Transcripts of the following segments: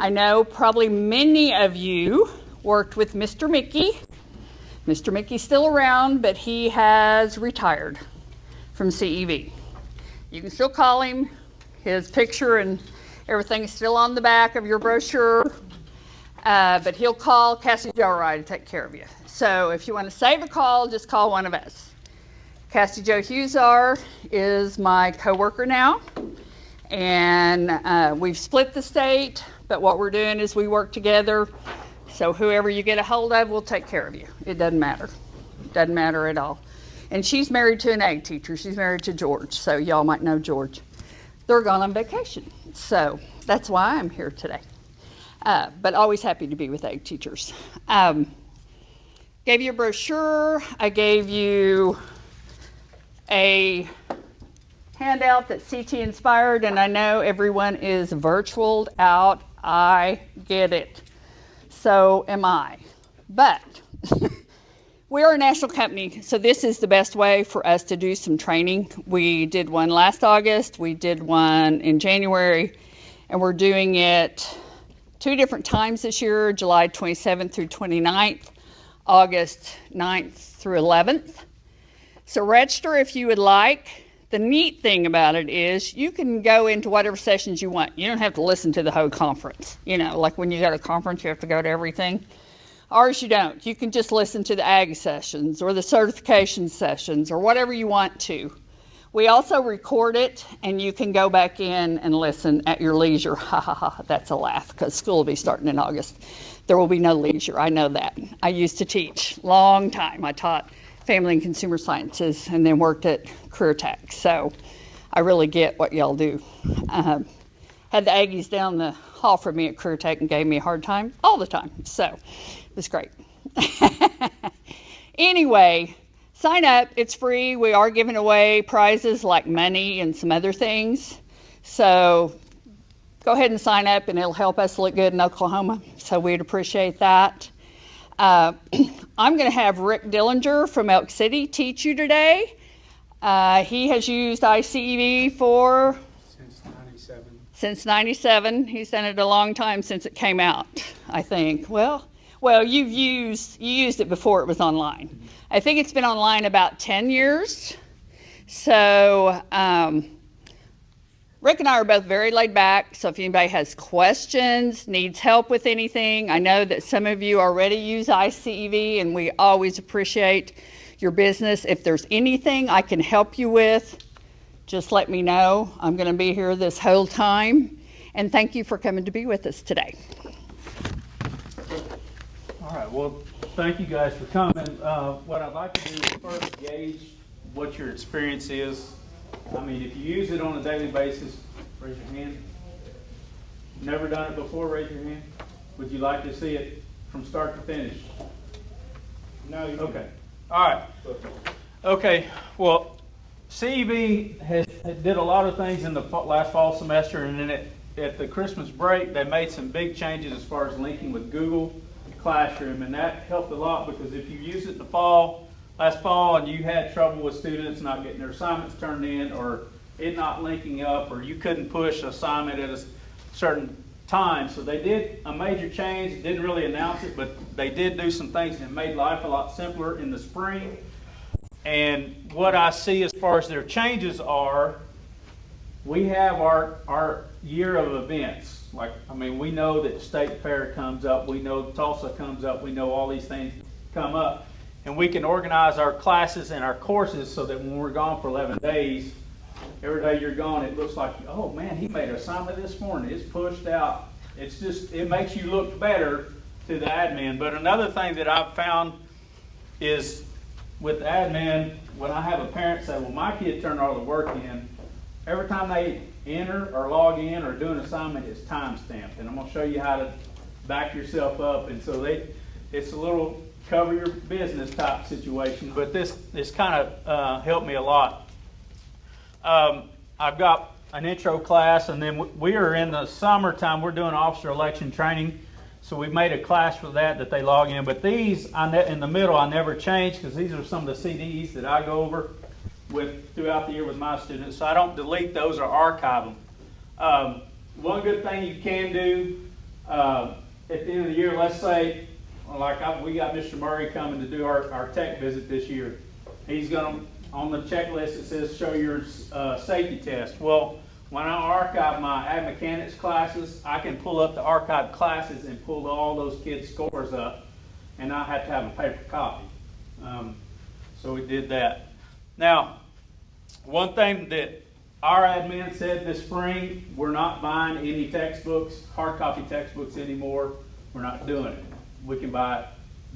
I know probably many of you worked with Mr. Mickey. Mr. Mickey's still around, but he has retired from CEV. You can still call him. His picture and everything is still on the back of your brochure. But he'll call Cassie Joe or I to take care of you. So if you want to save a call, just call one of us. Cassie Joe Hughesar is my coworker now. And we've split the state, but what we're doing is we work together. So whoever you get a hold of will take care of you. It doesn't matter. It doesn't matter at all. And she's married to an ag teacher. She's married to George. So y'all might know George. They're gone on vacation. So that's why I'm here today. But always happy to be with ag teachers. Gave you a brochure. I gave you a handout that's CT inspired, and I know everyone is virtualed out. I get it. So am I. But we are a national company, so this is the best way for us to do some training. We did one last August, we did one in January, and we're doing it 2 different times this year, July 27th through 29th, August 9th through 11th. So register if you would like. The neat thing about it is you can go into whatever sessions you want. You don't have to listen to the whole conference. You know, like when you go to a conference, you have to go to everything. Ours, you don't. You can just listen to the ag sessions or the certification sessions or whatever you want to. We also record it, and you can go back in and listen at your leisure. Ha ha ha, that's a laugh, because school will be starting in August. There will be no leisure, I know that. I used to teach, long time. I taught family and consumer sciences and then worked at career tech. So I really get what y'all do. Had the Aggies down the hall from me at career tech and gave me a hard time all the time. So it was great. Anyway, sign up. It's free. We are giving away prizes like money and some other things. So go ahead and sign up, and it'll help us look good in Oklahoma. So we'd appreciate that. I'm going to have Rick Dillinger from Elk City teach you today. He has used iCEV for since 97. He's done it a long time since it came out, I think. Well, you used it before it was online. I think it's been online about 10 years. So Rick and I are both very laid back, so if anybody has questions, needs help with anything, I know that some of you already use iCEV, and we always appreciate your business. If there's anything I can help you with, just let me know. I'm going to be here this whole time, and thank you for coming to be with us today. All right, well, thank you guys for coming. What I'd like to do is first gauge what your experience is. I mean, if you use it on a daily basis, raise your hand. Never done it before, raise your hand. Would you like to see it from start to finish? No, you okay. All right. Okay, well, CEV did a lot of things in the last fall semester, and then at the Christmas break, they made some big changes as far as linking with Google Classroom, and that helped a lot because if you use it in the last fall, and you had trouble with students not getting their assignments turned in, or it not linking up, or you couldn't push assignment at a certain time. So they did a major change, didn't really announce it, but they did do some things that made life a lot simpler in the spring. And what I see as far as their changes are, we have our year of events. Like, I mean, we know that State Fair comes up, we know Tulsa comes up, we know all these things come up. And we can organize our classes and our courses so that when we're gone for 11 days, every day you're gone, it looks like, oh man, he made an assignment this morning. It's pushed out. It's just, it makes you look better to the admin. But another thing that I've found is with the admin, when I have a parent say, well, my kid turned all the work in, every time they enter or log in or do an assignment, it's time stamped. And I'm going to show you how to back yourself up. And so it's a little cover your business type situation, but this kind of helped me a lot. I've got an intro class, and then we are in the summertime, we're doing officer election training, so we made a class for that they log in. But these, in the middle, I never change because these are some of the CDs that I go over with throughout the year with my students, so I don't delete those or archive them. One good thing you can do at the end of the year, let's say, we got Mr. Murray coming to do our tech visit this year. He's gonna, on the checklist, it says show your safety test. Well, when I archive my ag mechanics classes, I can pull up the archive classes and pull all those kids' scores up, and not have to have a paper copy. So we did that. Now, one thing that our admin said this spring, we're not buying any textbooks, hard copy textbooks anymore. We're not doing it. We can buy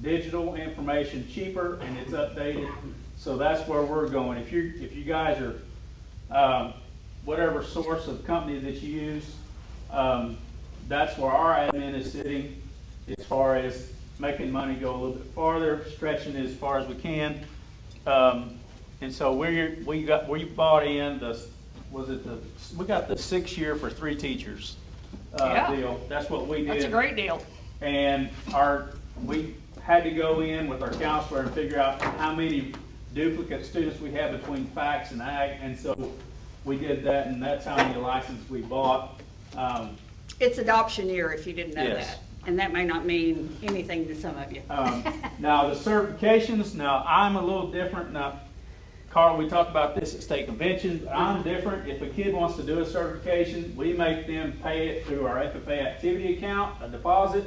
digital information cheaper, and it's updated. So that's where we're going. If you guys are whatever source of company that you use, that's where our admin is sitting as far as making money go a little bit farther, stretching it as far as we can. And so we bought in we got the 6 year for 3 teachers deal. That's what we did. That's a great deal. And we had to go in with our counselor and figure out how many duplicate students we have between FACS and ag, and so we did that, and that's how many licenses we bought. It's adoption year, if you didn't know Yes. that. And that may not mean anything to some of you. Now the certifications, now I'm a little different. Now, Carl, we talked about this at state convention, but I'm different. If a kid wants to do a certification, we make them pay it through our FFA activity account, a deposit.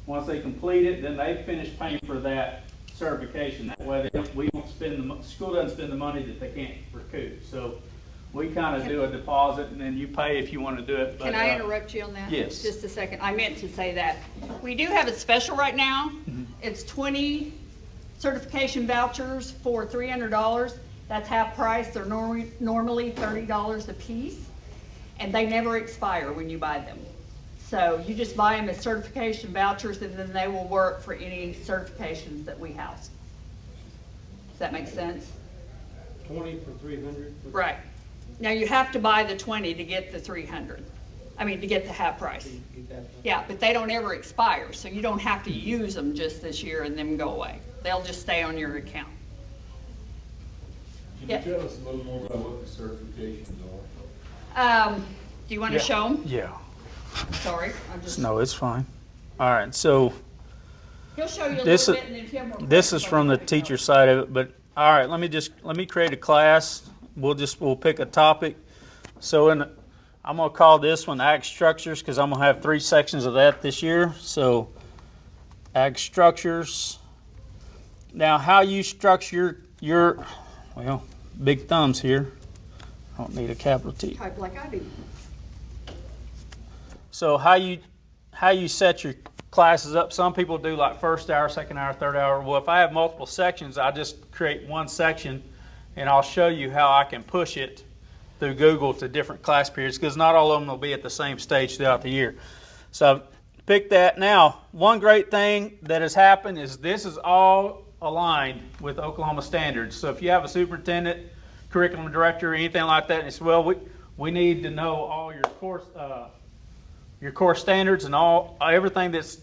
Once they complete it, then they finish paying for that certification. That way we don't school doesn't spend the money that they can't recoup. So we kind of do a deposit, and then you pay if you want to do it. But, Can I interrupt you on that? Yes. Just a second. I meant to say that. We do have a special right now. It's 20 certification vouchers for $300. That's half price. They're normally $30 a piece, and they never expire when you buy them. So you just buy them as certification vouchers, and then they will work for any certifications that we house. Does that make sense? 20 for 300? Right. Now you have to buy the 20 to get the 300. I mean, to get the half price. Yeah, but they don't ever expire, so you don't have to use them just this year and then go away. They'll just stay on your account. Can you tell us a little more about what the certifications are? Do you want to show them? Yeah. Sorry, I'm just. No, it's fine. All right, so He'll show you a this little is bit, and then Tim will. this is from the teacher side of it, but all right, let me create a class. We'll pick a topic. So I'm gonna call this one Ag Structures, because I'm gonna have 3 sections of that this year. So Ag Structures. Now, how you structure your big thumbs here. I don't need a capital T. Type like I do. So how you set your classes up. Some people do like first hour, second hour, third hour. Well, if I have multiple sections, I just create one section, and I'll show you how I can push it through Google to different class periods, because not all of them will be at the same stage throughout the year. So pick that. Now, one great thing that has happened is this is all aligned with Oklahoma standards. So if you have a superintendent, curriculum director, or anything like that, and it's, well, we need to know all your course standards and everything that's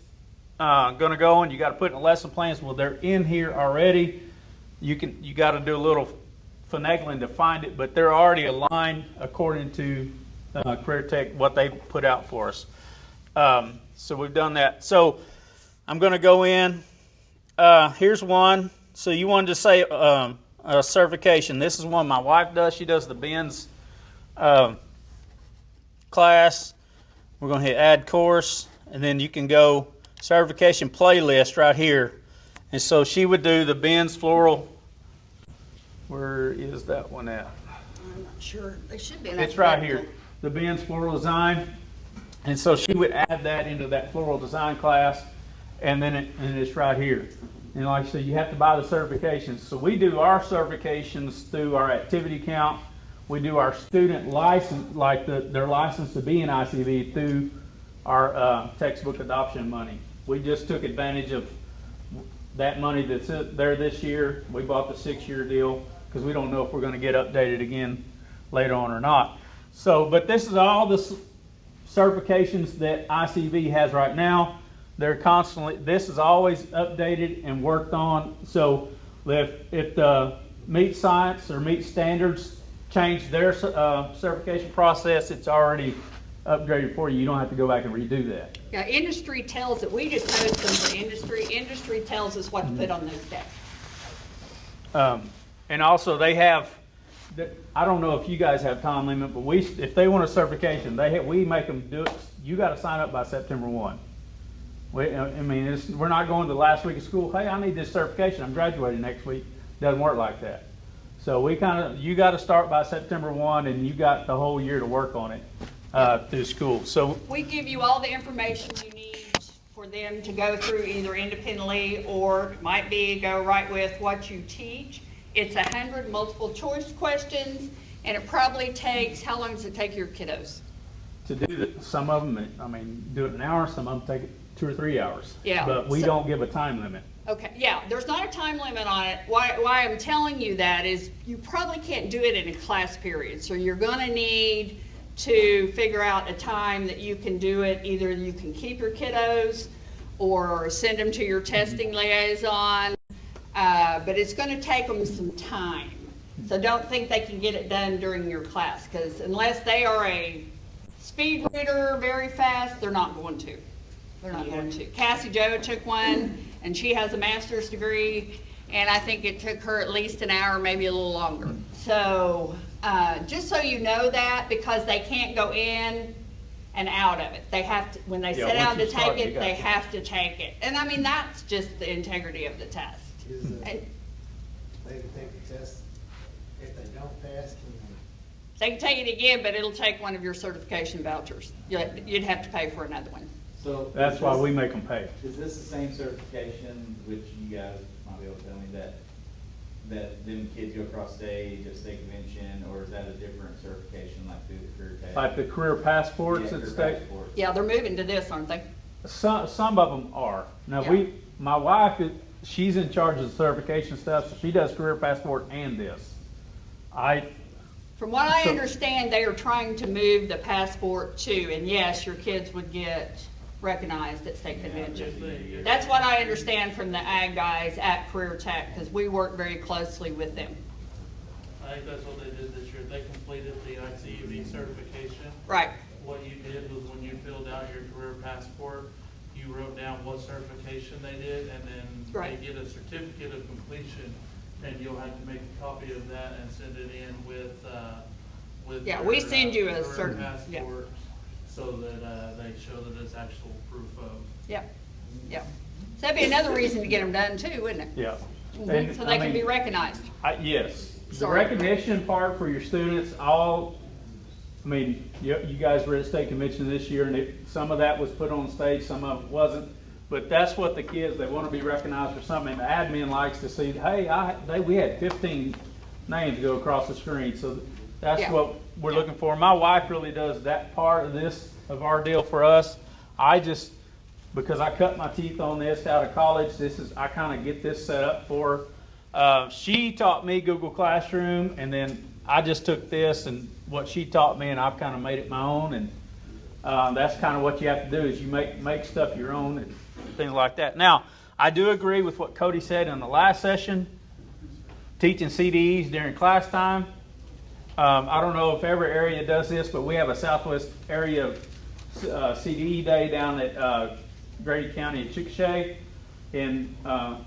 going to go on. You got to put in lesson plans. Well, they're in here already. You got to do a little finagling to find it, but they're already aligned according to Career Tech, what they put out for us. So we've done that. So I'm going to go in. Here's one. So you wanted to say a certification. This is one my wife does. She does the BINS class. We're going to hit add course, and then you can go certification playlist right here. And so she would do the BINS floral. Where is that one at? I'm not sure. They should be. In It's right here. The BINS floral design. And so she would add that into that floral design class, and then it's right here. And like I said, you have to buy the certifications. So we do our certifications through our activity count. We do our student license, like their license to be in iCEV, through our textbook adoption money. We just took advantage of that money that's there this year. We bought the 6-year deal because we don't know if we're going to get updated again later on or not. So, but this is all the certifications that iCEV has right now. They're constantly, this is always updated and worked on. So if the meat science or meat standards change their certification process, it's already upgraded for you. You don't have to go back and redo that. Yeah, industry tells it. We just post them for industry. Industry tells us what to put on those decks. And also they have, I don't know if you guys have time limit, but if they want a certification, we make them do it. You got to sign up by September 1. We're not going to the last week of school. Hey, I need this certification. I'm graduating next week. Doesn't work like that. So you got to start by September 1, and you got the whole year to work on it through school. So we give you all the information you need for them to go through either independently or it might be go right with what you teach. It's 100 multiple choice questions, and it probably takes, how long does it take your kiddos? to do that, some of them, do it in an hour, some of them take 2 or 3 hours. Yeah. But we don't give a time limit. Okay, yeah, there's not a time limit on it. Why I'm telling you that is you probably can't do it in a class period. So you're gonna need to figure out a time that you can do it. Either you can keep your kiddos or send them to your testing liaison. But it's gonna take them some time. So don't think they can get it done during your class, because unless they are a speed reader very fast, they're not going to. They're not going to. Cassie Jo took one, and she has a master's degree, and I think it took her at least an hour, maybe a little longer. So just so you know that, because they can't go in and out of it. They have to, when they sit down to take it, they have to take it. And I mean, that's just the integrity of the test. They can take the test. If they don't pass, can They can take it again, but it'll take one of your certification vouchers. You'd have to pay for another one. So That's why we make them pay. Is this the same certification, which you guys might be able to tell me that them kids go across stage at state convention, or is that a different certification like through the career test? Like the career passports Yeah, at career state? passports. Yeah, they're moving to this, aren't they? Some of them are. Now Yeah. my wife, she's in charge of the certification stuff, so she does career passport and this. From what I So- understand, they are trying to move the passport too, and yes, your kids would get recognized at state convention. That's what I understand from the ag guys at Career Tech, because we work very closely with them. I think that's what they did this year. They completed the iCEV certification. Right. What you did was when you filled out your career passport, you wrote down what certification they did, and then Right. they get a certificate of completion, and you'll have to make a copy of that and send it in with Yeah, your, we send you a career yeah. passport, so that they show that it's actual proof of. Yep, yep. So that'd be another reation to get them done too, wouldn't it? Yeah. Mhm, so they can be recognized. Yes. The Sorry. recognition part for your students, you guys were at state convention this year, and some of that was put on stage, some of it wasn't. But that's what the kids, they want to be recognized for something. The admin likes to see, hey, we had 15 names go across the screen. So that's Yeah. what we're looking for. My wife really does that part of our deal for us. Because I cut my teeth on this out of college, I kind of get this set up for her. She taught me Google Classroom, and then I just took this and what she taught me, and I've kind of made it my own. And that's kind of what you have to do, is you make stuff your own and things like that. Now, I do agree with what Cody said in the last session, teaching CDEs during class time. I don't know if every area does this, but we have a Southwest area CDE day down at Grady County at Chickasha. And Mr.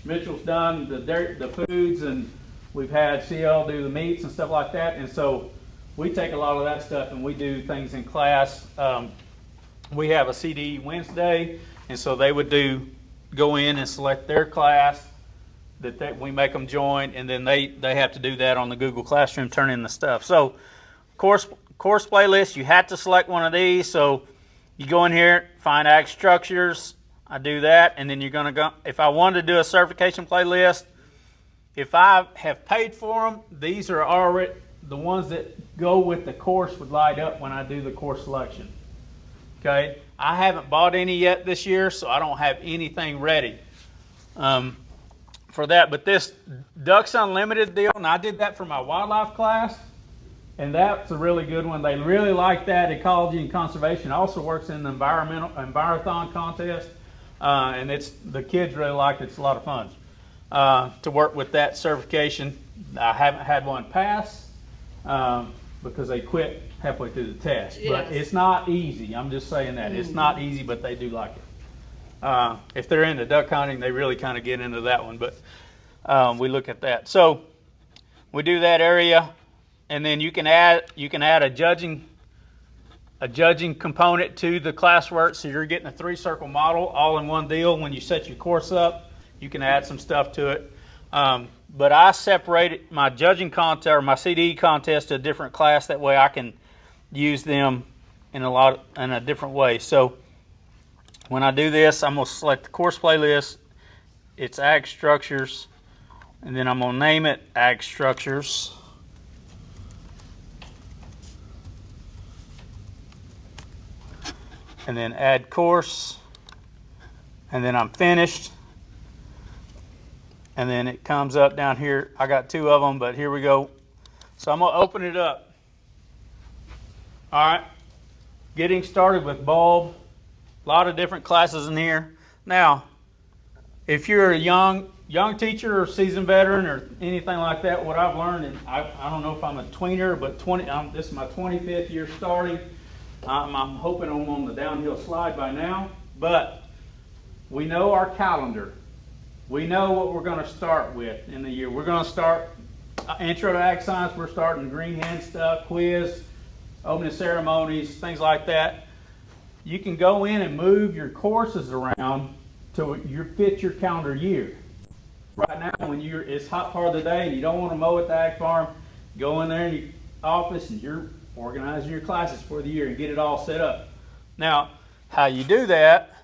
Mitchell's done the foods, and we've had CL do the meats and stuff like that. And so we take a lot of that stuff and we do things in class. We have a CDE Wednesday, and so they would go in and select their class that we make them join, and then they have to do that on the Google Classroom, turn in the stuff. So course playlist, you have to select one of these. So you go in here, find ag structures. I do that, and then you're going to go. If I wanted to do a certification playlist, if I have paid for them, these are already the ones that go with the course would light up when I do the course selection. Okay, I haven't bought any yet this year, so I don't have anything ready for that. But this Ducks Unlimited deal, and I did that for my wildlife class, and that's a really good one. They really like that. Ecology and conservation also works in the Envirothon contest, and the kids really like it. It's a lot of fun to work with that certification. I haven't had one pass. because they quit halfway through the test. But Yes. it's not easy. I'm just saying that. It's not easy, but they do like it. If they're into duck hunting, they really kind of get into that one. But we look at that. So we do that area, and then you can add a judging component to the classwork. So you're getting a 3-circle model all in one deal. When you set your course up, you can add some stuff to it. But I separated my judging contest or my CDE contest to a different class. That way I can use them in a different way. So when I do this, I'm going to select the course playlist. It's Ag Structures. And then I'm going to name it Ag Structures. And then add course. And then I'm finished. And then it comes up down here. I got 2 of them, but here we go. So I'm going to open it up. All right. Getting started with bulb. A lot of different classes in here. Now, if you're a young teacher or seasoned veteran or anything like that, what I've learned, and I don't know if I'm a tweener, but this is my 25th year starting. I'm hoping I'm on the downhill slide by now. But we know our calendar. We know what we're going to start with in the year. We're going to start Intro to Ag Science. We're starting green hand stuff, quiz, opening ceremonies, things like that. You can go in and move your courses around to fit your calendar year. Right now, when it's hot part of the day and you don't want to mow at the ag farm, go in there in your office and you're organizing your classes for the year and get it all set up. Now, how you do that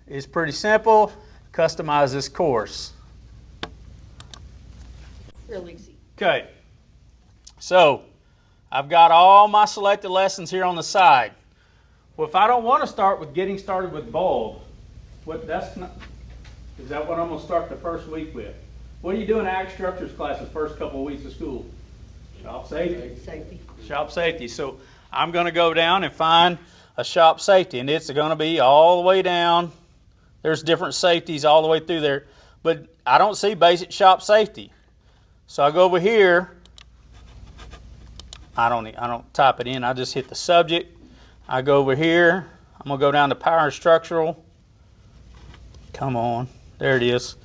is pretty simple. Customize this course. Real easy. Okay, so I've got all my selected lessons here on the side. Well, if I don't want to start with getting started with bulb, is that what I'm going to start the first week with? What do you do in Ag Structures class the first couple of weeks of school? Shop safety. Shop safety. So I'm going to go down and find a shop safety, and it's going to be all the way down. There's different safeties all the way through there, but I don't see basic shop safety. So I go over here. I don't type it in. I just hit the subject. I go over here. I'm going to go down to Power and Structural. Come on. There it is.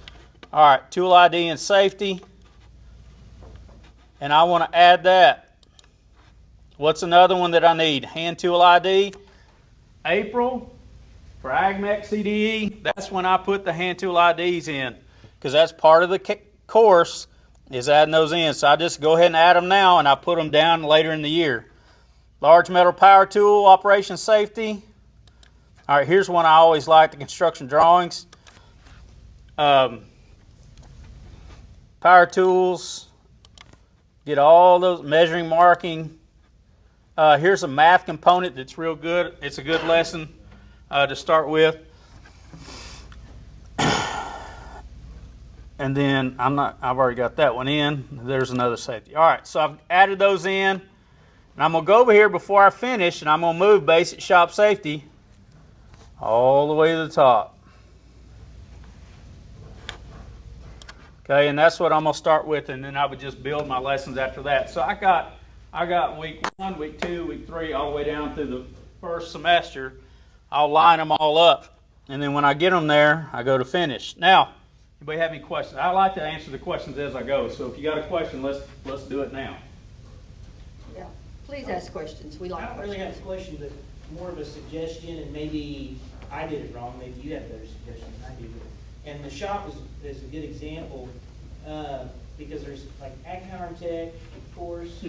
All right, Tool ID and Safety. And I want to add that. What's another one that I need? Hand Tool ID. April. For AgMech CDE, that's when I put the hand tool IDs in, because that's part of the course is adding those in. So I just go ahead and add them now, and I put them down later in the year. Large metal power tool, operation safety. All right, here's one I always like, the construction drawings. Power tools, get all those measuring, marking. Here's a math component that's real good. It's a good lesson to start with. And then I've already got that one in. There's another safety. All right, so I've added those in. And I'm going to go over here before I finish, and I'm going to move basic shop safety all the way to the top. Okay, and that's what I'm going to start with, and then I would just build my lessons after that. So I got week 1, week 2, week 3, all the way down through the first semester. I'll line them all up, and then when I get them there, I go to finish. Now, anybody have any questions? I like to answer the questions as I go, so if you got a question, let's do it now. Yeah, please ask questions. We like I don't questions. really have a question, but more of a suggestion, and maybe I did it wrong, maybe you have better suggestions than I do. And the shop is a good example, because there's like Ag Power and Tech course,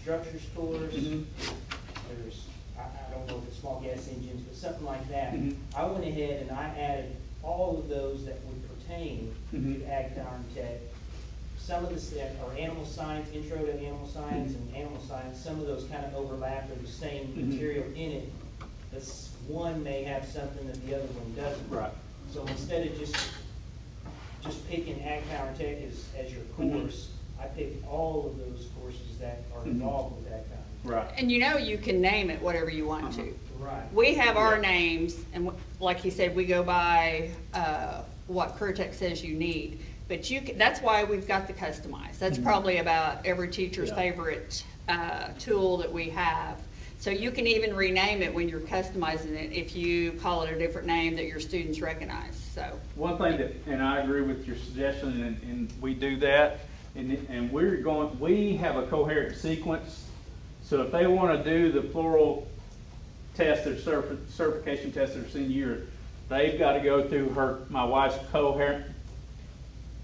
structures course, there's, I don't know if it's small gas engines, but something like that. I went ahead and I added all of those that would pertain to Ag Power and Tech. Some of the are animal science, intro to animal science and animal science. Some of those kind of overlap or the same material in it. This one may have something that the other one doesn't. Right. So instead of just picking Ag Power and Tech as your course, I picked all of those courses that are involved with Ag Power. Right. And you can name it whatever you want to. Right. We have our names, and like he said, we go by what CareerTech says you need. But that's why we've got the customized. That's probably about every teacher's favorite tool that we have. So you can even rename it when you're customizing it if you call it a different name that your students recognize. So One thing that, and I agree with your suggestion, and we do that, and we have a coherent sequence. So if they want to do the floral test, their certification test their senior year, they've got to go through my wife's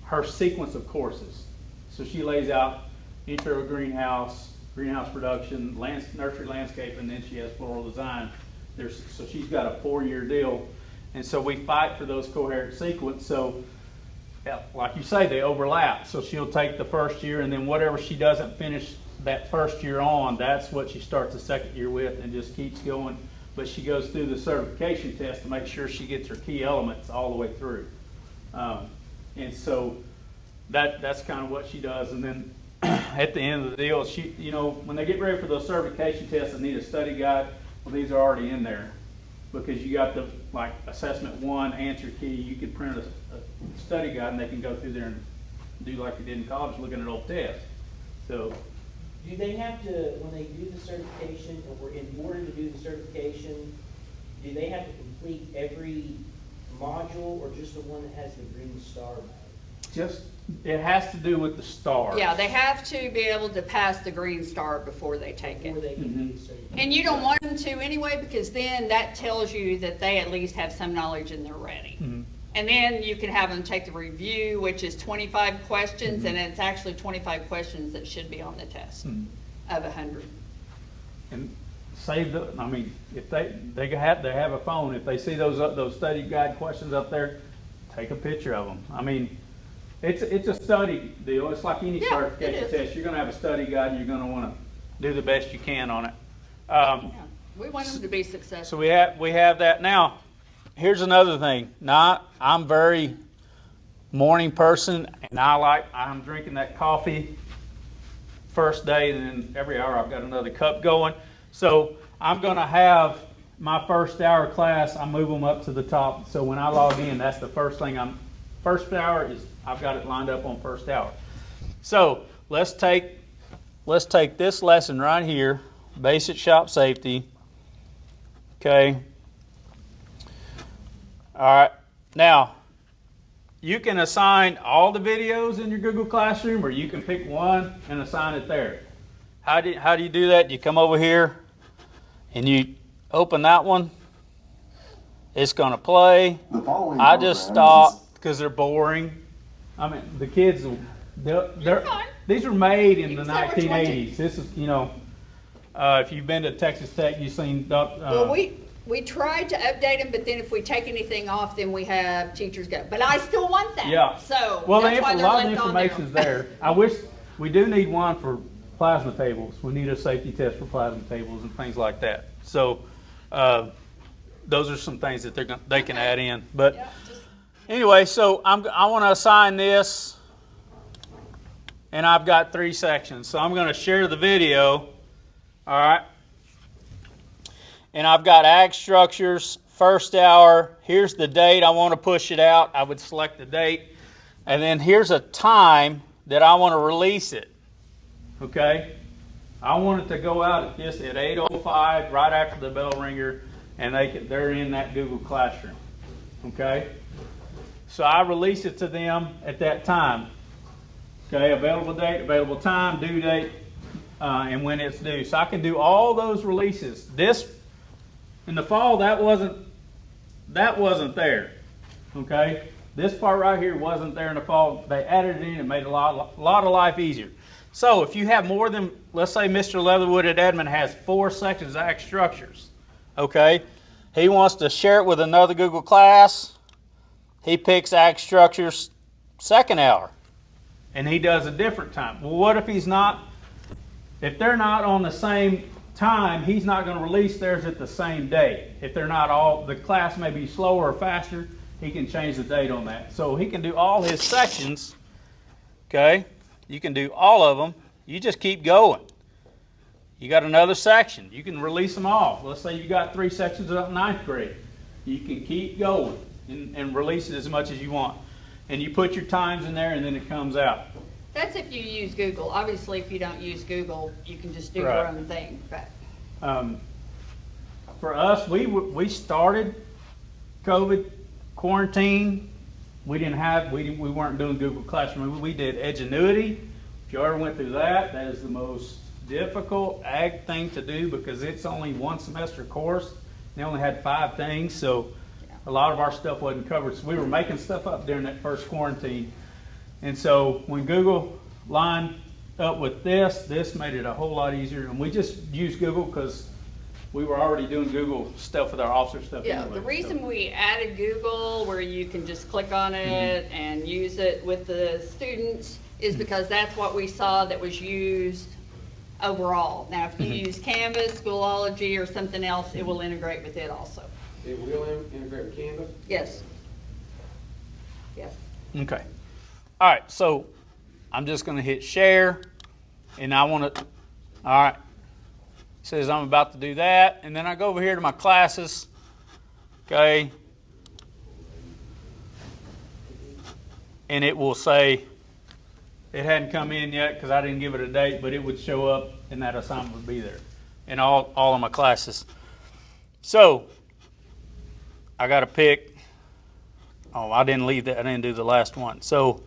her sequence of courses. So she lays out intro to greenhouse production, nursery landscape, and then she has floral design. So she's got a 4-year deal. And so we fight for those coherent sequence. So yeah, like you say, they overlap. So she'll take the first year, and then whatever she doesn't finish that first year on, that's what she starts the second year with and just keeps going. But she goes through the certification test to make sure she gets her key elements all the way through. And so that's kind of what she does. And then at the end of the deal, when they get ready for those certification tests and need a study guide, well, these are already in there. Because you got the, like, assessment 1, answer key, you can print a study guide and they can go through there and do like they did in college, looking at old tests. So, Do they have to, when they do the certification, or in order to do the certification, do they have to complete every module or just the one that has the green star by it? it has to do with the stars. yeah, they have to be able to pass the green star before they take Before it. they can do the certification? And you don't want them to anyway, because then that tells you that they at least have some knowledge and they're ready. Mhm. And then you can have them take the review, which is 25 questions, and it's actually 25 questions that should be on the test of 100. And save if they have a phone, if they see those study guide questions up there, take a picture of them. It's a study deal. It's like any Yeah, certification it is. test. You're going to have a study guide, and you're going to want to do the best you can on it. Yeah, we want them to be successful. So we have that. Now, here's another thing. Now, I'm very morning person, and I'm drinking that coffee first day, and then every hour I've got another cup going. So I'm going to have my first hour class. I move them up to the top. So when I log in, that's the first thing first hour is I've got it lined up on first hour. So let's take this lesson right here, basic shop safety. Okay. All right. Now, you can assign all the videos in your Google Classroom, or you can pick one and assign it there. How do you do that? You come over here and you open that one. It's going to play. I just stop because they're boring. The kids, these were made in the 1980s. This is, if you've been to Texas Tech, you've seen. Well, we tried to update them, but then if we take anything off, then we have teachers go. But I still want that. Yeah. So well, that's why a they're lot of left on information's there. I wish we do need one for plasma tables. We need a safety test for plasma tables and things like that. So those are some things that they can add in. But Yeah, anyway, so I want to assign this, and I've got 3 sections. So I'm going to share the video. All right. And I've got ag structures, first hour. Here's the date I want to push it out. I would select the date. And then here's a time that I want to release it. Okay? I want it to go out at 8:05, right after the bell ringer, and they're in that Google Classroom. Okay? So I release it to them at that time. Okay, available date, available time, due date, and when it's due. So I can do all those releases. This in the fall, that wasn't there. Okay, this part right here wasn't there in the fall. They added it in and made a lot of life easier. So if you have more than, let's say Mr. Leatherwood at Edmond has 4 sections of ag structures. Okay, he wants to share it with another Google class. He picks ag structures second hour, and he does a different time. Well, what if he's not? If they're not on the same time, he's not going to release theirs at the same day. If they're not all, the class may be slower or faster, he can change the date on that. So he can do all his sections. Okay, you can do all of them. You just keep going. You got another section. You can release them all. Let's say you got 3 sections up in 9th grade. You can keep going and release it as much as you want. And you put your times in there, and then it comes out. That's if you use Google. Obviously, if you don't use Google, you can just do your Right. own thing, but. For us, we started COVID quarantine. We weren't doing Google Classroom. We did Edgenuity. If you ever went through that, that is the most difficult ag thing to do because it's only one semester course. They only had 5 things, so a lot of our stuff wasn't covered. So we were making stuff up during that first quarantine. And so when Google lined up with this made it a whole lot easier. And we just used Google because we were already doing Google stuff with our officer stuff. Yeah, anyway, the reason so. we added Google, where you can just click on it and use it with the students, is because that's what we saw that was used overall. Now, if you use Canvas, Schoolology, or something else, it will integrate with it also. It will integrate with Canvas? Yes. Yes. Okay. All right, so I'm just going to hit share, and I want to, all right. It says I'm about to do that, and then I go over here to my classes, okay, and it will say it hadn't come in yet because I didn't give it a date, but it would show up, and that assignment would be there in all of my classes. So I got to pick. Oh, I didn't leave that. I didn't do the last one. So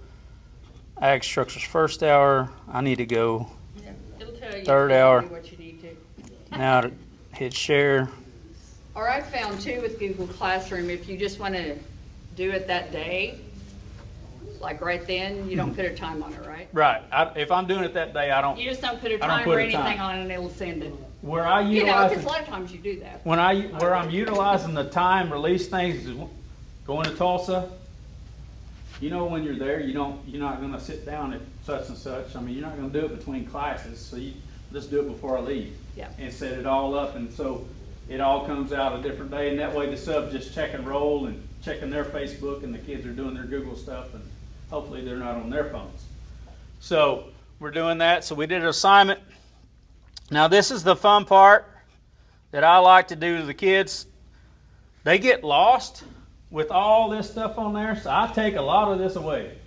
ag structures first hour. I need to go Yeah, it'll tell you third hour. what you need to. Now to hit share. Or I found too with Google Classroom, if you just want to do it that day, like right then, you don't put a time on it, right? Right. If I'm doing it that day, I don't. You just don't put a I don't time put or a anything time. on it, and it'll send it. Where I You know, utilize because a lot of times you do that. where I'm utilizing the time release things is going to Tulsa. You know, when you're there, you're not going to sit down at such and such. I mean, you're not going to do it between classes, so you just do it before I leave. Yeah. And set it all up, and so it all comes out a different day, and that way the subs just check and roll and checking their Facebook, and the kids are doing their Google stuff, and hopefully they're not on their phones. So we're doing that. So we did an assignment. Now this is the fun part that I like to do to the kids. They get lost with all this stuff on there, so I take a lot of this away.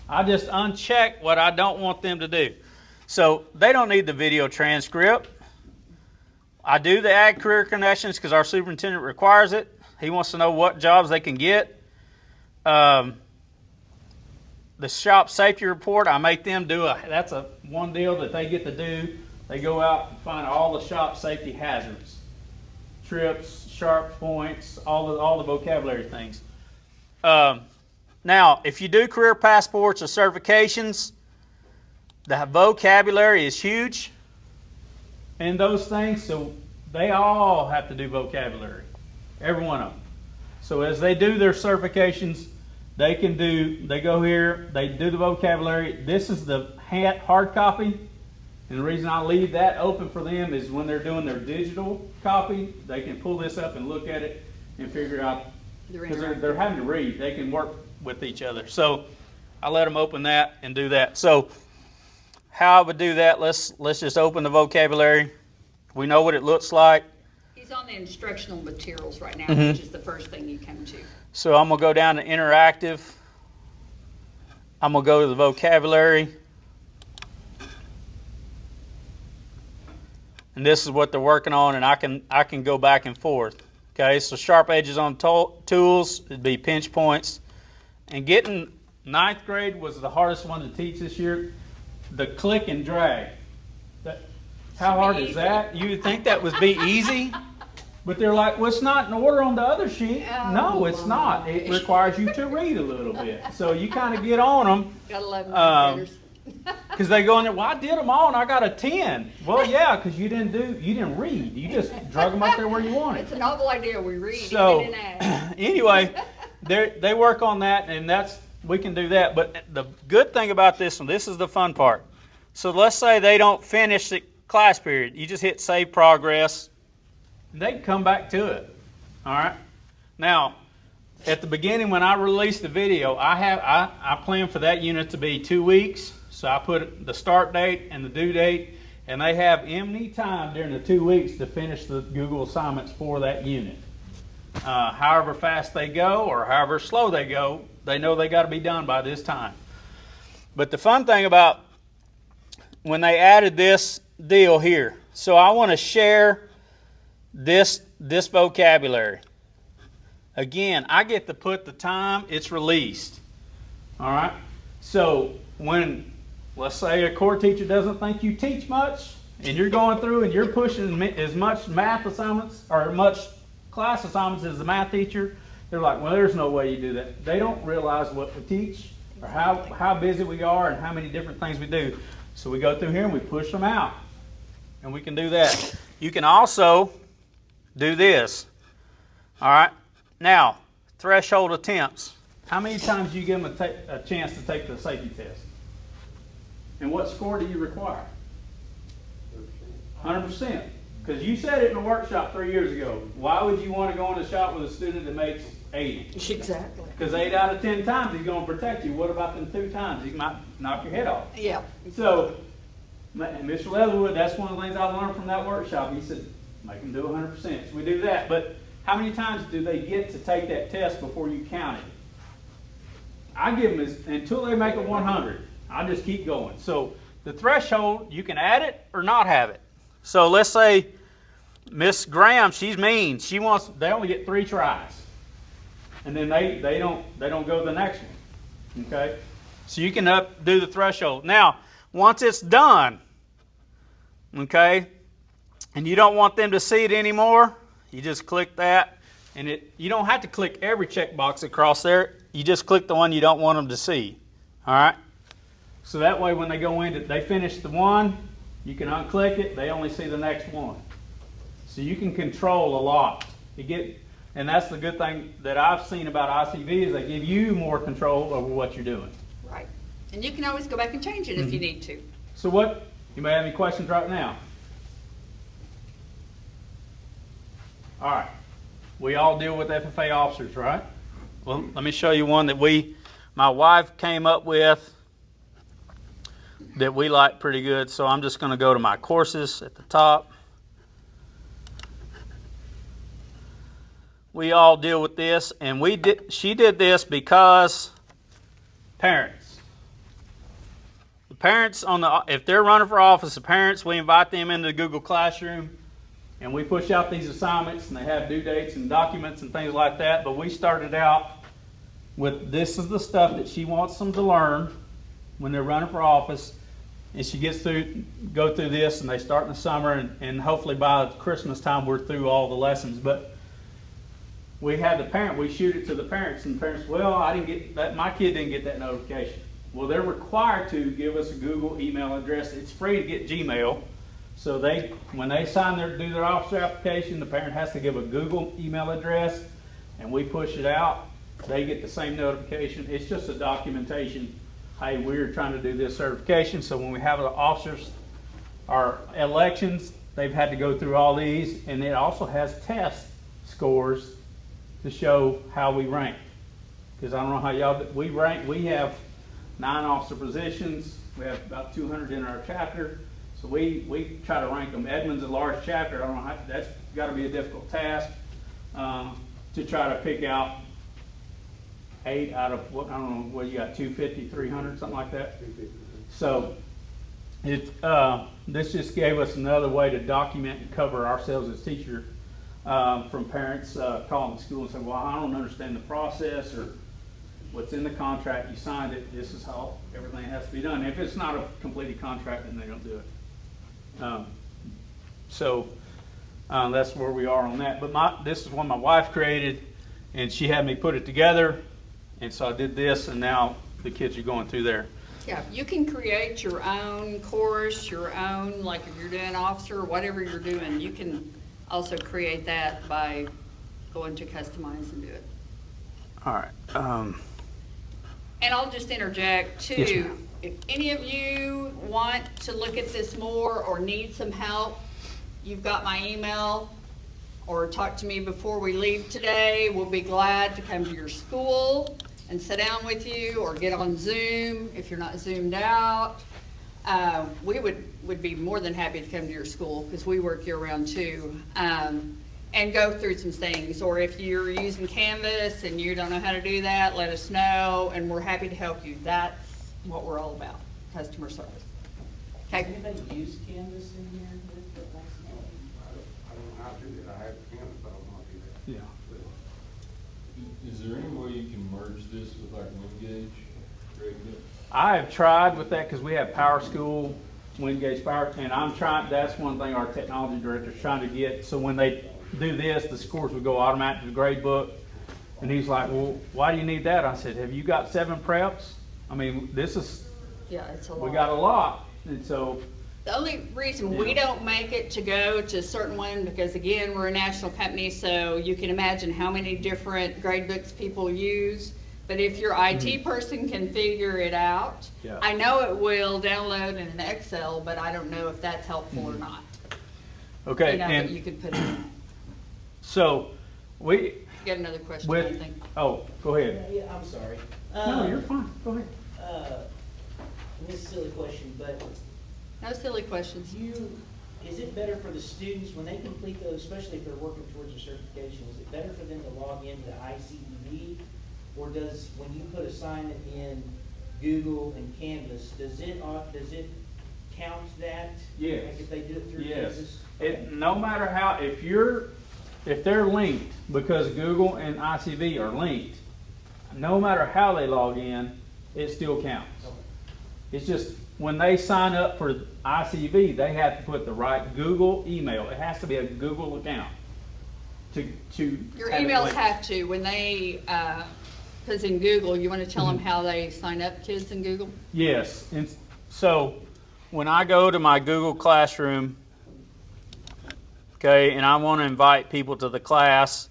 I just uncheck what I don't want them to do. So they don't need the video transcript. I do the ag career connections because our superintendent requires it. He wants to know what jobs they can get. The shop safety report, I make them do that's one deal that they get to do. They go out and find all the shop safety hazards, trips, sharp points, all the vocabulary things. Now, if you do career passports or certifications, the vocabulary is huge in those things, so they all have to do vocabulary, every one of them. So as they do their certifications, they go here, they do the vocabulary. This is the hard copy. And the reason I leave that open for them is when they're doing their digital copy, they can pull this up and look at it and figure out, because they're having to read. They can work with each other. So I let them open that and do that. So how I would do that, let's just open the vocabulary. We know what it looks like. He's on the instructional materials right now, Mm-hmm. which is the first thing you come to. So I'm going to go down to interactive. I'm going to go to the vocabulary. And this is what they're working on, and I can go back and forth. Okay, so sharp edges on tools, it'd be pinch points. And getting 9th grade was the hardest one to teach this year. The click and drag. How hard is that? You would think that would be easy, but they're like, well, it's not in order on the other sheet. No, it's not. It requires you to read a little bit. So you kind of get on them. Gotta love computers. Because they go in there, well, I did them all and I got a 10. Well, yeah, because you didn't read. You just drug them up there where you wanted. It's a novel idea. We read So even in ag. anyway, they work on that, and we can do that. But the good thing about this one, this is the fun part. So let's say they don't finish the class period. You just hit save progress, and they can come back to it. All right. Now, at the beginning when I release the video, I plan for that unit to be 2 weeks. So I put the start date and the due date, and they have any time during the 2 weeks to finish the Google assignments for that unit. However fast they go or however slow they go, they know they got to be done by this time. But the fun thing about when they added this deal here, so I want to share this vocabulary. Again, I get to put the time it's released. All right? So when, let's say, a core teacher doesn't think you teach much, and you're going through and you're pushing as much math assignments or much class assignments as the math teacher, they're like, well, there's no way you do that. They don't realize what we teach or how busy we are and how many different things we do. So we go through here and we push them out. And we can do that. You can also do this. All right? Now, threshold attempts. How many times do you give them a chance to take the safety test? And what score do you require? 100%. Because you said it in a workshop 3 years ago. Why would you want to go in a shop with a student that makes 80? Exactly. Because 8 out of 10 times he's going to protect you. What about them 2 times? He might knock your head off. Yeah. So, Mr. Leatherwood, that's one of the things I learned from that workshop. He said, make them do 100%. So we do that. But how many times do they get to take that test before you count it? I give them until they make a 100. I just keep going. So the threshold, you can add it or not have it. So let's say Miss Graham, she's mean. They only get 3 tries. And then they don't go to the next one. Okay? So you can do the threshold. Now, once it's done, okay, and you don't want them to see it anymore, you just click that. And you don't have to click every checkbox across there. You just click the one you don't want them to see. All right? So that way when they go in, they finish the one, you can unclick it, they only see the next one. So you can control a lot. And that's the good thing that I've seen about iCEV is they give you more control over what you're doing. Right. And you can always go back and change it if you need to. So you may have any questions right now? All right. We all deal with FFA officers, right? Well, let me show you one that my wife came up with that we like pretty good. So I'm just going to go to my courses at the top. We all deal with this, and she did this because parents. The parents if they're running for office, the parents, we invite them into the Google Classroom, and we push out these assignments, and they have due dates and documents and things like that. But we started out with this is the stuff that she wants them to learn when they're running for office, and she go through this, and they start in the summer, and hopefully by Christmas time we're through all the lessons. But we shoot it to the parents, and the parents, well, I didn't get that, my kid didn't get that notification. Well, they're required to give us a Google email address. It's free to get Gmail. So when they do their officer application, the parent has to give a Google email address, and we push it out. They get the same notification. It's just a documentation. Hey, we're trying to do this certification. So when we have the officers, our elections, they've had to go through all these, and it also has test scores to show how we rank. Because I don't know how we rank. We have 9 officer positions. We have about 200 in our chapter. So we try to rank them. Edmond's a large chapter. I don't know that's got to be a difficult task to try to pick out 8 out of I don't know what you got, 250, 300, something like that. So this just gave us another way to document and cover ourselves as teachers from parents calling the school and saying, well, I don't understand the process or what's in the contract. You signed it. This is how everything has to be done. If it's not a completed contract, then they don't do it. That's where we are on that. But this is one my wife created, and she had me put it together. And so I did this, and now the kids are going through there. Yeah, you can create your own course, your own, like if you're doing officer or whatever you're doing, you can also create that by going to customize and do it. All right. And I'll just interject too. Yes, ma'am. If any of you want to look at this more or need some help, you've got my email, or talk to me before we leave today. We'll be glad to come to your school and sit down with you, or get on Zoom if you're not Zoomed out. We would be more than happy to come to your school because we work year round too, and go through some things. Or if you're using Canvas and you don't know how to do that, let us know, and we're happy to help you. That's what we're all about, customer service. Does Okay, anybody use Canvas in here with the I don't know how to do that, I have Canvas, but I don't know how to do that. Yeah. Is there any way you can merge this with like WinGauge? I have tried with that because we have Power School, WinGauge Power, and I'm trying, that's one thing our technology director's trying to get, so when they do this, the scores would go automatic to the grade book. And he's like, well, why do you need that? I said, have you got 7 preps? I mean, this is, yeah, it's a lot. we got a lot, and so, The only reason we don't make it to go to a certain one, because again, we're a national company, so you can imagine how many different grade books people use. But if your IT person can figure it out, Yeah. I know it will download in an Excel, but I don't know if that's helpful or not. okay, Enough that you and could put it in. so, we, You got another question, I with, think. oh, go ahead. Yeah, I'm sorry. No, you're fine, go ahead. This is a silly question, but No silly questions. is it better for the students, when they complete those, especially if they're working towards a certification, is it better for them to log into iCEV? Or does, when you put assignment in Google and Canvas, does it count that? Yes. Like if they do it through Yes, Canvas? it, no matter how, if they're linked, because Google and iCEV are linked, no matter how they log in, it still counts. Okay. It's just, when they sign up for iCEV, they have to put the right Google email. It has to be a Google account to Your have it emails linked. have to, when they, because in Google, you want to tell them how they sign up, kids in Google? Yes, and so when I go to my Google Classroom, okay, and I want to invite people to the class,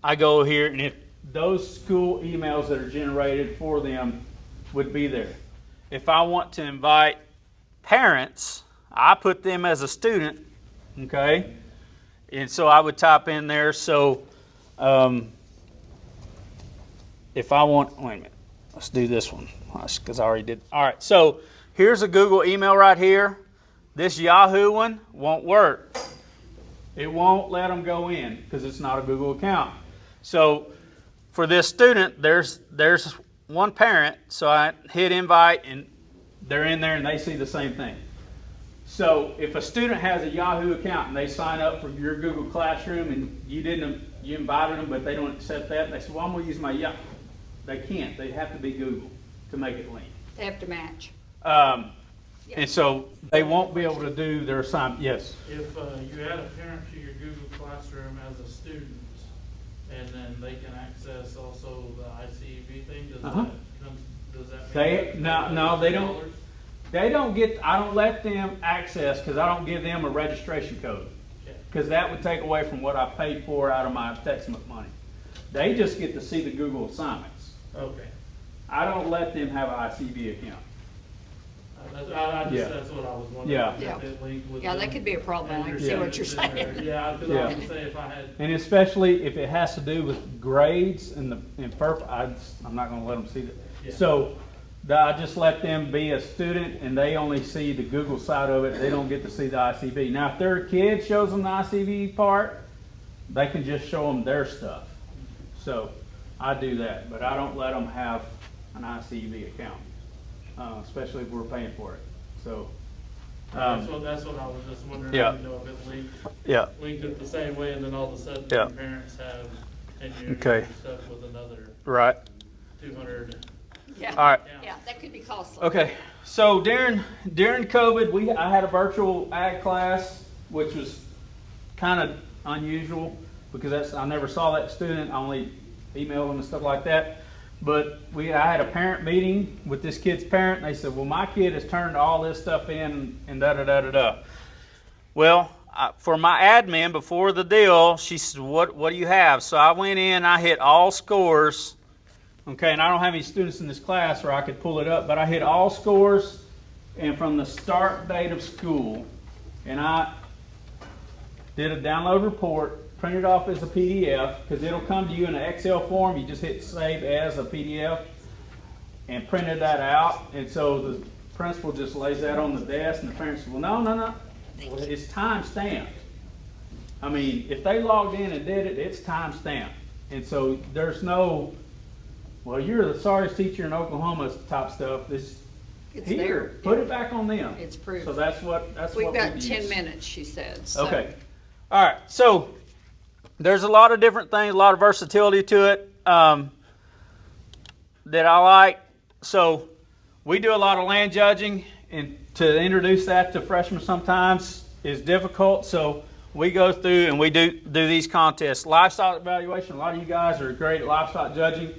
I go here, and if those school emails that are generated for them would be there. If I want to invite parents, I put them as a student, okay, and so I would type in there, so if I want, wait a minute, let's do this one, because I already did. All right, so here's a Google email right here. This Yahoo one won't work. It won't let them go in because it's not a Google account. So for this student, there's one parent, so I hit invite and they're in there and they see the same thing. So if a student has a Yahoo account and they sign up for your Google Classroom and you invited them, but they don't accept that, and they say, well, I'm going to use my Yahoo. They can't. They have to be Google to make it link. They have to match. And so they won't be able to do their assignment. Yes. If you add a parent to your Google Classroom as a student, and then they can access also the iCEV thing, does that mean? They don't. They don't get. I don't let them access because I don't give them a registration code because that would take away from what I paid for out of my textbook money. They just get to see the Google assignments. Okay. I don't let them have an iCEV account. That's what I was wondering. Yeah. If it linked with Yeah, that them could be a problem. I and can your see what you're students in there. saying. Yeah, because I was gonna say if I had. And especially if it has to do with grades and purple, I'm not going to let them see that. Yeah. So I just let them be a student, and they only see the Google side of it. They don't get to see the iCEV. Now, if their kid shows them the iCEV part, they can just show them their stuff. So I do that, but I don't let them have an iCEV account, especially if we're paying for it. So. That's what I was just wondering. Yeah. I didn't know if it Yeah. linked it the same way, and then all of a sudden Yeah. your parents have, and you're Okay. stuck with another Right. 200. Yeah. All right. Yeah, that could be costly. Okay, so during COVID, I had a virtual ag class, which was kind of unusual because I never saw that student. I only emailed them and stuff like that. But I had a parent meeting with this kid's parent, and they said, "Well, my kid has turned all this stuff in, and da da da da da." Well, for my admin before the deal, she said, "What do you have?" So I went in, I hit all scores. Okay, and I don't have any students in this class where I could pull it up, but I hit all scores and from the start date of school, and I did a download report, print it off as a PDF, because it'll come to you in an Excel form. You just hit save as a PDF and printed that out. And so the principal just lays that on the desk, and the parents say, well, no. Well, it's time stamped. I mean, if they logged in and did it, it's time stamped. And so there's no, well, you're the sorriest teacher in Oklahoma type stuff. It's here, there. put Yeah. it back on them. It's proof. So that's what We've we got use. 10 minutes, she said. So. Okay. All right. So there's a lot of different things, a lot of versatility to it that I like. So we do a lot of land judging, and to introduce that to freshmen sometimes is difficult. So we go through and we do these contests. Livestock evaluation, a lot of you guys are great at livestock judging.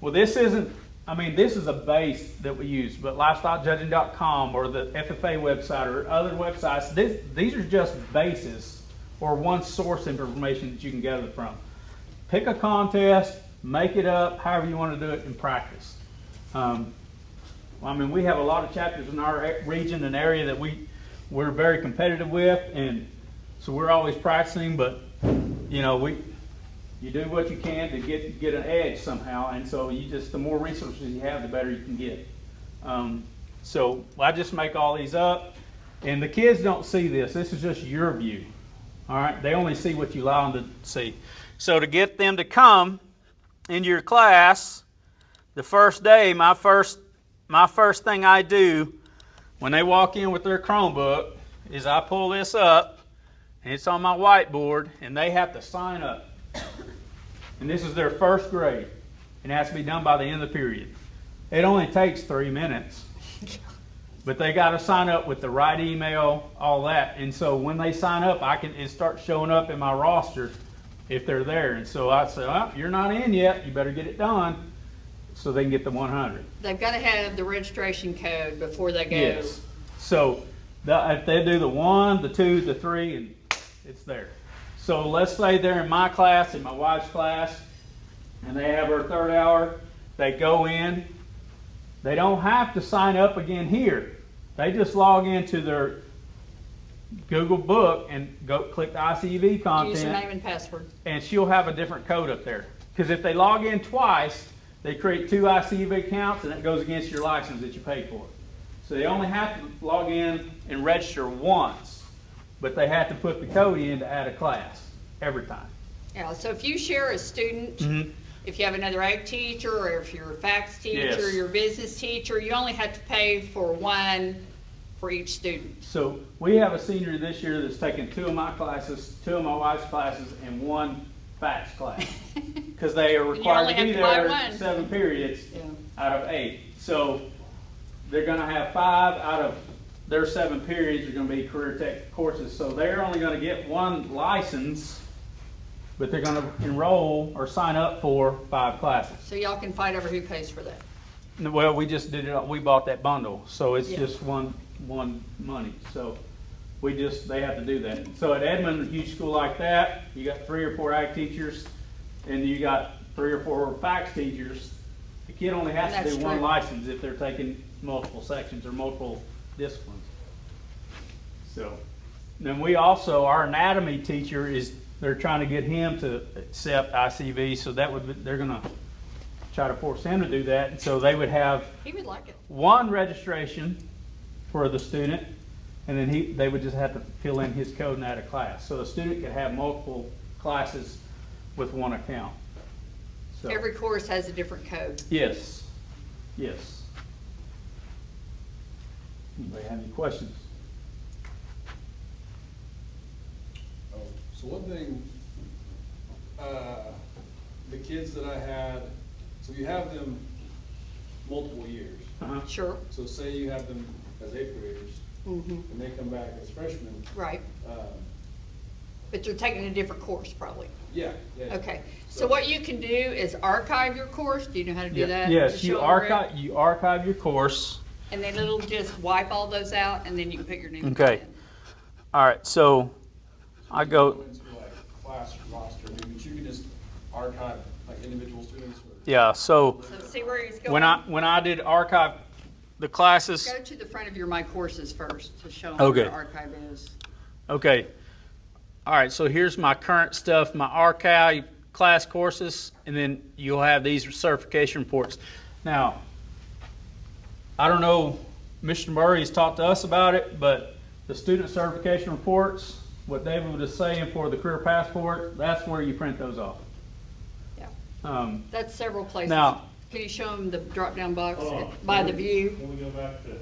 Well, this isn't, I mean, this is a base that we use, but livestockjudging.com or the FFA website or other websites, these are just bases or one source of information that you can gather from. Pick a contest, make it up, however you want to do it in practice. I mean, we have a lot of chapters in our region and area that we're very competitive with, and so we're always practicing, but you know, you do what you can to get an edge somehow, and so the more resources you have, the better you can get. So I just make all these up, and the kids don't see this. This is just your view. All right, they only see what you allow them to see. So to get them to come into your class, the first day, my first thing I do when they walk in with their Chromebook is I pull this up, and it's on my whiteboard, and they have to sign up. And this is their first grade, and it has to be done by the end of the period. It only takes 3 minutes, but they got to sign up with the right email, all that. And so when they sign up, it starts showing up in my roster if they're there. And so I say, oh, you're not in yet. You better get it done so they can get the 100. They've got to have the registration code before they go. Yes. So if they do the 1, the 2, the 3, and it's there. So let's say they're in my class, in my wife's class, and they have her third hour. They go in. They don't have to sign up again here. They just log into their Google Book and go click the iCEV content. Username and password. And she'll have a different code up there. Because if they log in twice, they create 2 iCEV accounts, and it goes against your license that you paid for. So they only have to log in and register once, but they have to put the code in to add a class every time. Yeah, so if you share a student, if you have another ag teacher, or if you're a fax teacher, Yes. your business teacher, you only have to pay for one for each student. So we have a senior this year that's taken 2 of my classes, 2 of my wife's classes, and 1 fax class. Because they are required only to be have to buy there one. 7 periods Yeah. out of 8. So they're going to have 5 out of their 7 periods are going to be career tech courses. So they're only going to get 1 license, but they're going to enroll or sign up for 5 classes. So y'all can fight over who pays for that. Well, we just did it. We bought that bundle, so it's Yeah. just one money. So they have to do that. So at Edmond, a huge school like that, you got 3 or 4 ag teachers, and you got 3 or 4 fax teachers. The kid only has to That's do 1 true. license if they're taking multiple sections or multiple disciplines. So then our anatomy teacher they're trying to get him to accept iCEV, so they're going to try to force him to do that. And so they would have He would like it. 1 registration for the student, and then they would just have to fill in his code and add a class. So the student could have multiple classes with 1 account. So, Every course has a different code. yes. Anybody have any questions? So one thing, the kids that I had, so you have them multiple years. Sure. So say you have them as 8th graders, and they come back as freshmen. Right. um, But you're taking a different course probably. Yeah. Okay. So what you can do is archive your course. Do you know how to do that? Yes, To you show them where- archive your course. And then it'll just wipe all those out, and then you can put your name Okay. in. All right, so I go. Into like class roster, I mean, but you can just archive like individual students. Or, Yeah, so So see where he's going? when I did archive the classes. Go to the front of your My Courses first to show them Okay. where the archive is. Okay. All right, so here's my current stuff, my archive class courses, and then you'll have these certification reports. Now, I don't know, Mr. Murray's talked to us about it, but the student certification reports, what David was saying for the career passport, that's where you print those off. Yeah. That's several places. Now, Can you show them the drop-down box Hold on. by the view? Can we go back to,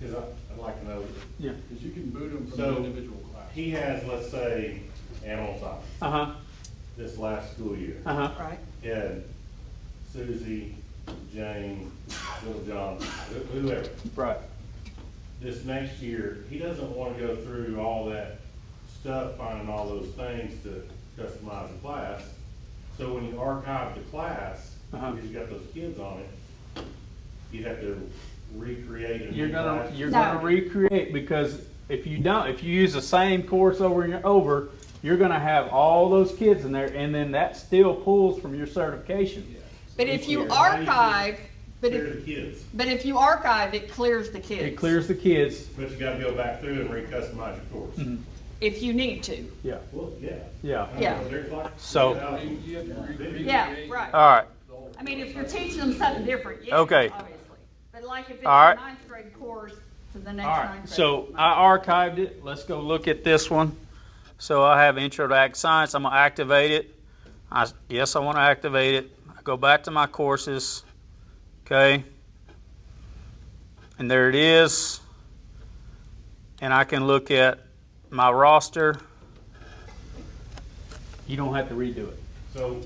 because I'd like to know, Yeah. Because you can boot them from So- an individual class. he has, let's say, animal science Uh-huh, this last school year. uh-huh. Right. He had Susie, Jane, Little John, whoever. Right. This next year, he doesn't want to go through all that stuff, finding all those things to customize the class. So when you archive the class, Uh-huh. because you got those kids on it, you have to recreate a You're new gonna, class. you're No. gonna recreate, because if you don't, if you use the same course over and over, you're gonna have all those kids in there, and then that still pulls from your certification. But if you Clear. archive, but Clear if, the kids, you archive, it clears the kids. It clears the kids. but you gotta go back through and re-customize your course. Mhm. If you need to. Yeah, Well, yeah. yeah. I mean, Yeah. there's like- So- You have to recreate. Yeah, right. All right. the whole I mean, if course. you're teaching them something different, yes, Okay. obviously. But like if it's All right. a ninth grade course to the next All ninth right, grade. so I archived it. Let's go look at this one. So I have Intro to Ag Science. I'm gonna activate it. Yes, I want to activate it. I go back to my courses. Okay. And there it is. And I can look at my roster. You don't have to redo it. So,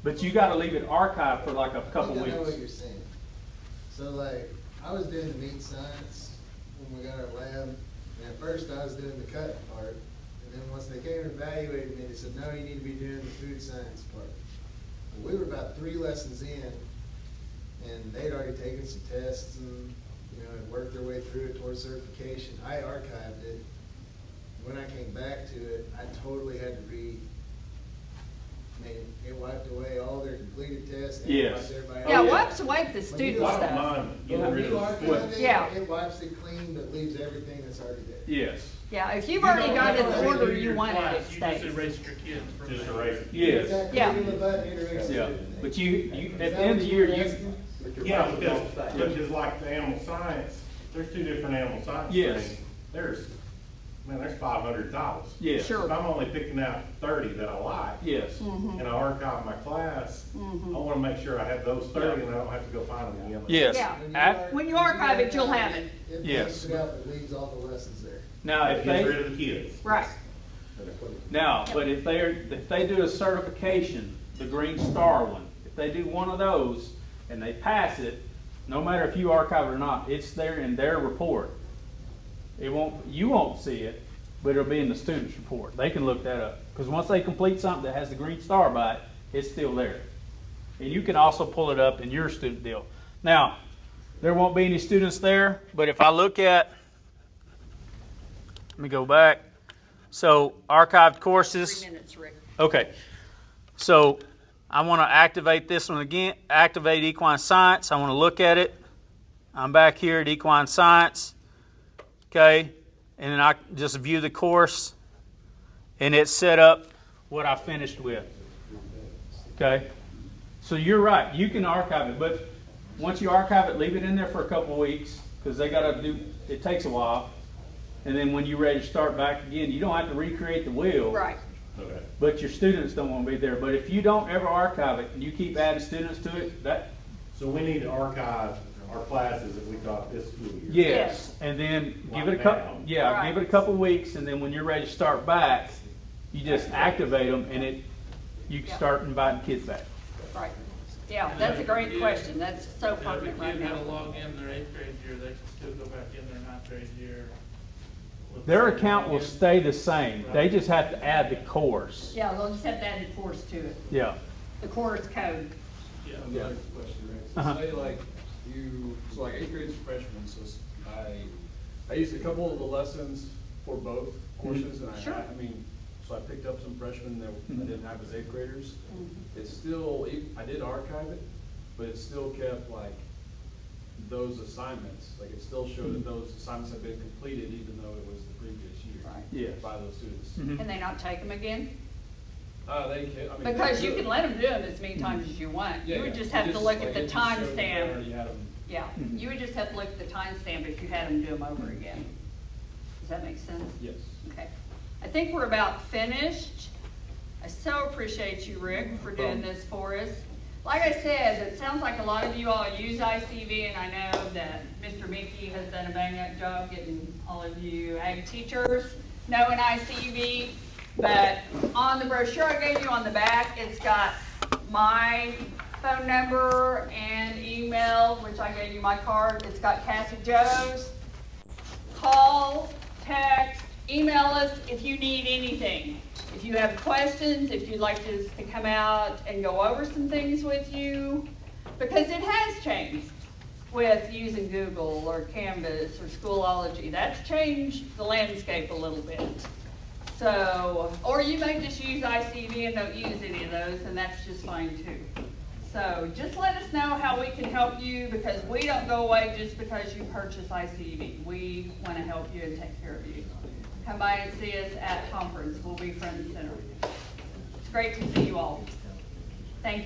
But you got to leave it archived for like a couple I think I know what weeks. you're saying. So like, I was doing the meat science when we got our lab, and at first I was doing the cut part, and then once they came and evaluated me, they said, no, you need to be doing the food science part. And we were about 3 lessons in, and they'd already taken some tests and, had worked their way through it towards certification. I archived it. When I came back to it, I totally had to it wiped away all their completed tests. And Yes. wiped everybody Yeah, out. wipes away the When student you I don't stuff. mind getting When rid you of the archive stuff. it, Yeah. it wipes it clean, but leaves everything that's already there. Yes. Yeah, if you've You already don't got it have in to the order redo you your want it, class, it You just stays. erase your kids from Just there. erase it. Yes. Exactly. Yeah. Hit the button, it erases Yeah. everything. But you Is at the that end of what the you year, were you. asking? Yeah, because like the animal science, there's 2 different animal science Yes. things. There's 500 titles. Yes. Sure. If I'm only picking out 30 that I like, Yes. Mm-hmm. and I archive my class, I wanna make sure I have those 30 and I don't have to go find them again. Yes. Yeah. When you archive it, you'll have it. It Yes. takes it out, but leaves all the lessons there. Now, It if gets they. rid of the kids. Right. But if they do a certification, the Green Star one, if they do one of those and they pass it, no matter if you archive it or not, it's there in their report. You won't see it, but it'll be in the student's report. They can look that up. Because once they complete something that has the Green Star by it, it's still there. And you can also pull it up in your student deal. Now, there won't be any students there, but if I look at, let me go back. So, archived courses. 3 minutes, Rick. Okay, so I want to activate this one again, activate equine science. I want to look at it. I'm back here at equine science. Okay, and then I just view the course, and it's set up what I finished with. Okay, so you're right, you can archive it, but once you archive it, leave it in there for a couple of weeks, because they got to do, it takes a while. And then when you're ready to start back again, you don't have to recreate the wheel. Right. Okay. But your students don't want to be there. But if you don't ever archive it and you keep adding students to it, that, So we need to archive our classes that we taught this school year. yes. And then give it a couple, Lock yeah, Right. give it a couple weeks, and then when you're ready to start back, you just activate them, and you can Yeah. start inviting kids back. Right. Yeah, that's a great Yeah. question. That's so And if a pertinent right kid had now. to log in their 8th grade year, they can still go back in their 9th grade year. with the Their same account will login. stay the same. They just have to add the course. Yeah, they'll just have to add the course to it. Yeah. The course code. Yeah. Another question, Rick. So Uh-huh. say like so like 8th grade's freshman, so I used a couple of the lessons for both courses, and Sure. so I picked up some freshmen that I didn't have as 8th graders. Mm-hmm. It's still, I did archive it, but it still kept like those assignments, like it still showed that those assignments had been completed even though it was the previous year. Right. Yes. By those students. Mhm. Can they not take them again? They can, I mean. Because they you could. can let them do them as many times as you want. Yeah, You would yeah. just It have to look at like, the it just showed that they timestamp. already had 'em. Yeah, Mhm. you would just have to look at the timestamp if you had them do them over again. Does that make sense? Yes. Okay. I think we're about finished. I so appreciate you, Rick, for doing this for us. like I said, it sounds like a lot of you all use iCEV, and I know that Mr. Mickey has done a bang-up job getting all of you ag teachers knowing iCEV. But on the brochure I gave you on the back, it's got my phone number and email, which I gave you my card. It's got Cassie Joe's. Call, text, email us if you need anything. If you have questions, if you'd like us to come out and go over some things with you, because it has changed with using Google or Canvas or Schoolology. That's changed the landscape a little bit. So, or you may just use iCEV and don't use any of those, and that's just fine too. So just let us know how we can help you, because we don't go away just because you purchase iCEV. We want to help you and take care of you. Come by and see us at conference. We'll be front and center. It's great to see you all.